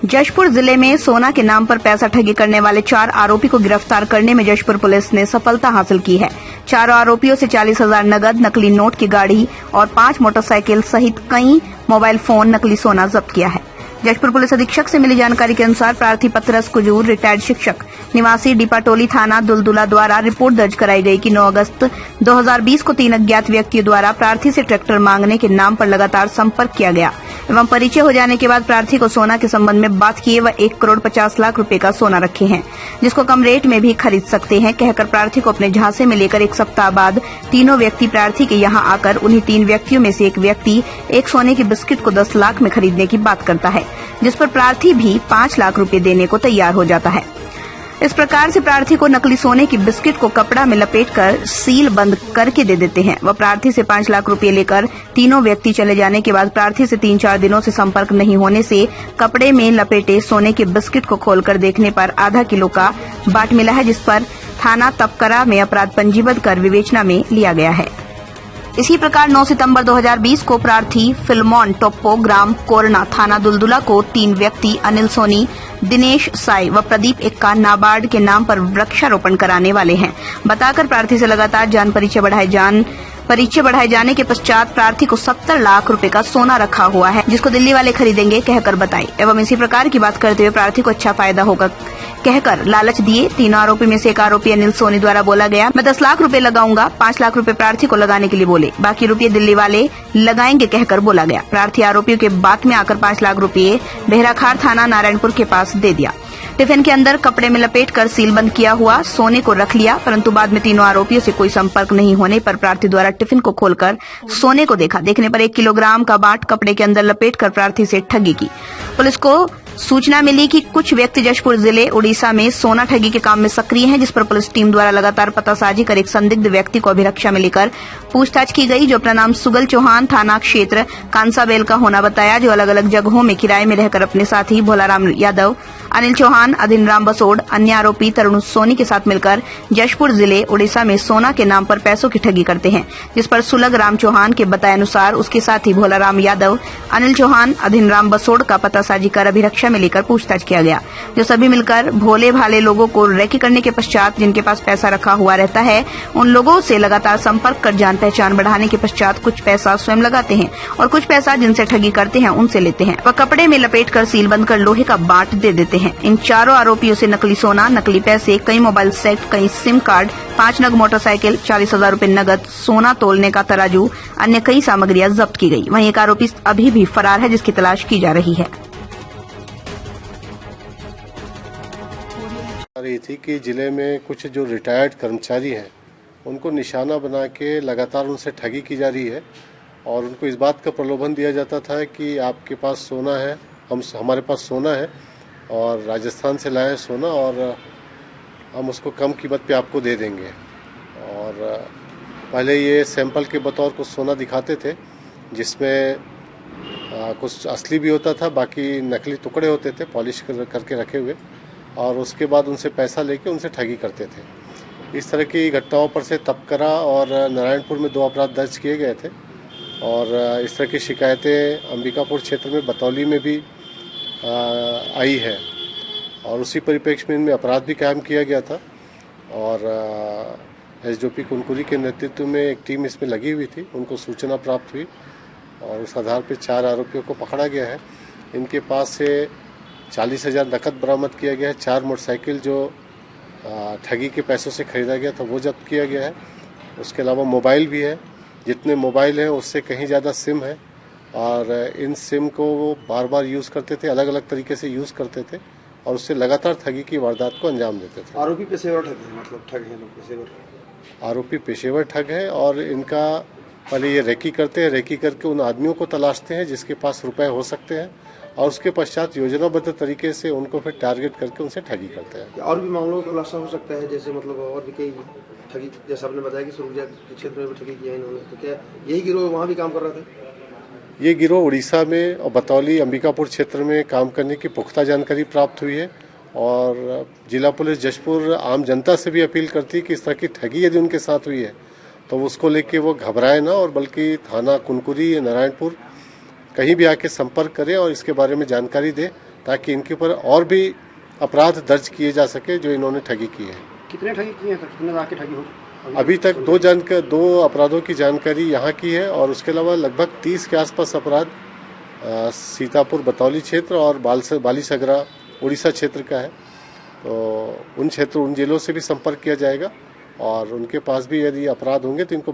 जशपुर जिले में सोना के नाम पर पैसा ठगी करने वाले 4 आरोपी को गिरफ्तार करने में जशपुर पुलिस ने सफलता हासिल की है। 4 आरोपियों से 40,000 नगद, नकली नोट की गाड़ी और 5 मोटरसाइकिल सहित कई मोबाइल फोन, नकली सोना जब्त किया है। जशपुर पुलिस अधीक्षक से मिली जानकारी के अनुसार प्रार्थी पतरस कुजूर, रिटायर्ड शिक्षक, निवासी डिपाटोली थाना दुलदुला द्वारा रिपोर्ट दर्ज कराई गई कि 9 अगस्त 2020 को 3 अज्ञात व्यक्तियों द्वारा प्रार्थी से ट्रैक्टर मांगने के नाम पर लगातार संपर्क किया गया एवं परिचय हो जाने के बाद प्रार्थी को सोना के संबंध में बात किए व 1,50,00,000 रुपए का सोना रखे हैं, जिसको कम रेट में भी खरीद सकते हैं, कहकर प्रार्थी को अपने झांसे में लेकर 1 सप्ताह बाद तीनों व्यक्ति प्रार्थी के यहां आकर उन्हीं 3 व्यक्तियों में से एक व्यक्ति एक सोने की बिस्किट को 10 लाख में खरीदने की बात करता है, जिस पर प्रार्थी भी 5 लाख रुपए देने को तैयार हो जाता है। इस प्रकार से प्रार्थी को नकली सोने की बिस्किट को कपड़ा में लपेटकर सील बंद करके दे देते हैं। वह प्रार्थी से 5 लाख रुपए लेकर तीनों व्यक्ति चले जाने के बाद प्रार्थी से 3-4 दिनों से संपर्क नहीं होने से कपड़े में लपेटे सोने के बिस्किट को खोलकर देखने पर आधा किलो का बाट मिला है, जिस पर थाना तपकरा में अपराध पंजीबद्ध कर विवेचना में लिया गया है। इसी प्रकार 9 सितंबर 2020 को प्रार्थी फिल्मोन टोप्पो, ग्राम कोरना, थाना दुलदुला को 3 व्यक्ति अनिल सोनी, दिनेश साई व प्रदीप एक्का नाबार्ड के नाम पर वृक्षारोपण कराने वाले हैं बताकर प्रार्थी से लगातार परिचय बढ़ाए जाने के पश्चात प्रार्थी को 70 लाख रुपए का सोना रखा हुआ है, जिसको दिल्ली वाले खरीदेंगे कहकर बताई एवं इसी प्रकार की बात करते हुए प्रार्थी को अच्छा फायदा होगा कहकर लालच दिए। 3 आरोपी में से एक आरोपी अनिल सोनी द्वारा बोला गया, मैं 10 लाख रुपए लगाऊंगा, 5 लाख रुपए प्रार्थी को लगाने के लिए बोले, बाकी रुपये दिल्ली वाले लगाएंगे कहकर बोला गया। प्रार्थी आरोपियों के बात में आकर 5 लाख रुपए बहराखार थाना नारायणपुर के पास दे दिया। टिफिन के अंदर कपड़े में लपेटकर सीलबंद किया हुआ सोने को रख लिया, परंतु बाद में तीनों आरोपियों से कोई संपर्क नहीं होने पर प्रार्थी द्वारा टिफिन को खोलकर सोने को देखने पर 1 किलोग्राम का बाट कपड़े के अंदर लपेटकर प्रार्थी से ठगी की। पुलिस को सूचना मिली कि कुछ व्यक्ति जशपुर जिले उड़ीसा में सोना ठगी के काम में सक्रिय हैं, जिस पर पुलिस टीम द्वारा लगातार पतासाजी कर एक संदिग्ध व्यक्ति को अभिरक्षा में लेकर पूछताछ की गई, जो अपना नाम सुगल चौहान, थाना क्षेत्र कांसाबेल का होना बताया, जो अलग अलग जगहों में किराए में रहकर अपने साथी भोलाराम यादव, अनिल चौहान, अधीनराम बसोड़, अन्य आरोपी तरुण सोनी के साथ मिलकर जशपुर जिले उड़ीसा में सोना के नाम पर पैसों की ठगी करते हैं, जिस पर सुलग राम चौहान के बताए अनुसार उसके साथी भोलाराम यादव, अनिल चौहान, अधीनराम बसोड़ का पतासाजी कर अभिरक्षा में लेकर पूछताछ किया गया, जो सभी मिलकर भोले भाले लोगों को रेकी करने के पश्चात जिनके पास पैसा रखा हुआ रहता है उन लोगों से लगातार संपर्क कर जान पहचान बढ़ाने के पश्चात कुछ पैसा स्वयं लगाते हैं और कुछ पैसा जिनसे ठगी करते हैं उनसे लेते हैं। वह कपड़े में लपेटकर सील बंद कर लोहे का बाट दे देते हैं। इन 4 आरोपियों से नकली सोना, नकली पैसे, कई मोबाइल सेट, कई सिम कार्ड, 5 नग मोटरसाइकिल, 40,000 रुपए नगद, सोना तोलने का तराजू, अन्य कई सामग्रियां जब्त की गई। वहीं एक आरोपी अभी भी फरार है, जिसकी तलाश की जा रही है। रही थी कि जिले में कुछ जो रिटायर्ड कर्मचारी हैं उनको निशाना बना के लगातार उनसे ठगी की जा रही है और उनको इस बात का प्रलोभन दिया जाता था कि आपके पास सोना है, हमारे पास सोना है और राजस्थान से लाए सोना और हम उसको कम कीमत पे आपको दे देंगे। और पहले ये सैंपल के बतौर कुछ सोना दिखाते थे, जिसमें कुछ असली भी होता था, बाकी नकली टुकड़े होते थे पॉलिश करके रखे हुए, और उसके बाद उनसे पैसा लेके उनसे ठगी करते थे। इस तरह की घटनाओं पर से तपकरा और नारायणपुर में 2 अपराध दर्ज किए गए थे और इस तरह की शिकायतें अंबिकापुर क्षेत्र में बतौली में भी आई है और उसी परिप्रेक्ष्य में इनमें अपराध भी कायम किया गया था और एसडीओपी कुनकुरी के नेतृत्व में एक टीम इसमें लगी हुई थी। उनको सूचना प्राप्त हुई और उस आधार पर 4 आरोपियों को पकड़ा गया है। इनके पास से 40,000 नकद बरामद किया गया है, 4 मोटरसाइकिल जो ठगी के पैसों से खरीदा गया था वो जब्त किया गया है। उसके अलावा मोबाइल भी है, जितने मोबाइल हैं उससे कहीं ज़्यादा सिम है और इन सिम को वो बार बार यूज़ करते थे, अलग अलग तरीके से यूज़ करते थे और उससे लगातार ठगी की वारदात को अंजाम देते थे। आरोपी पेशेवर ठग है, मतलब ठग है लोग पेशेवर। आरोपी पेशेवर ठग है और इनका पहले ये रेकी करते हैं, रेकी करके उन आदमियों को तलाशते हैं जिसके पास रुपए हो सकते हैं और उसके पश्चात योजनाबद्ध तरीके से उनको फिर टारगेट करके उनसे ठगी करते हैं। और भी मामलों का खुलासा हो सकता है, जैसे मतलब और भी कई ठगी, जैसा आपने बताया कि सुरक्षा के क्षेत्र में भी ठगी किया इन्होंने, तो क्या यही गिरोह वहाँ भी काम कर रहे थे? ये गिरोह उड़ीसा में और बतौली अंबिकापुर क्षेत्र में काम करने की पुख्ता जानकारी प्राप्त हुई है और जिला पुलिस जशपुर आम जनता से भी अपील करती है कि इस तरह की ठगी यदि उनके साथ हुई है तो उसको लेके वो घबराए ना और बल्कि थाना कुनकुरी या नारायणपुर कहीं भी आके संपर्क करें और इसके बारे में जानकारी दें ताकि इनके ऊपर और भी अपराध दर्ज किए जा सके जो इन्होंने ठगी की है। कितने ठगी किए हैं सर? कितने लाख की ठगी हो? अभी तक दो अपराधों की जानकारी यहाँ की है और उसके अलावा लगभग 30 के आसपास अपराध सीतापुर बतौली क्षेत्र और बालीसगरा उड़ीसा क्षेत्र का है। तो उन जेलों से भी संपर्क किया जाएगा और उनके पास भी यदि अपराध होंगे तो इनको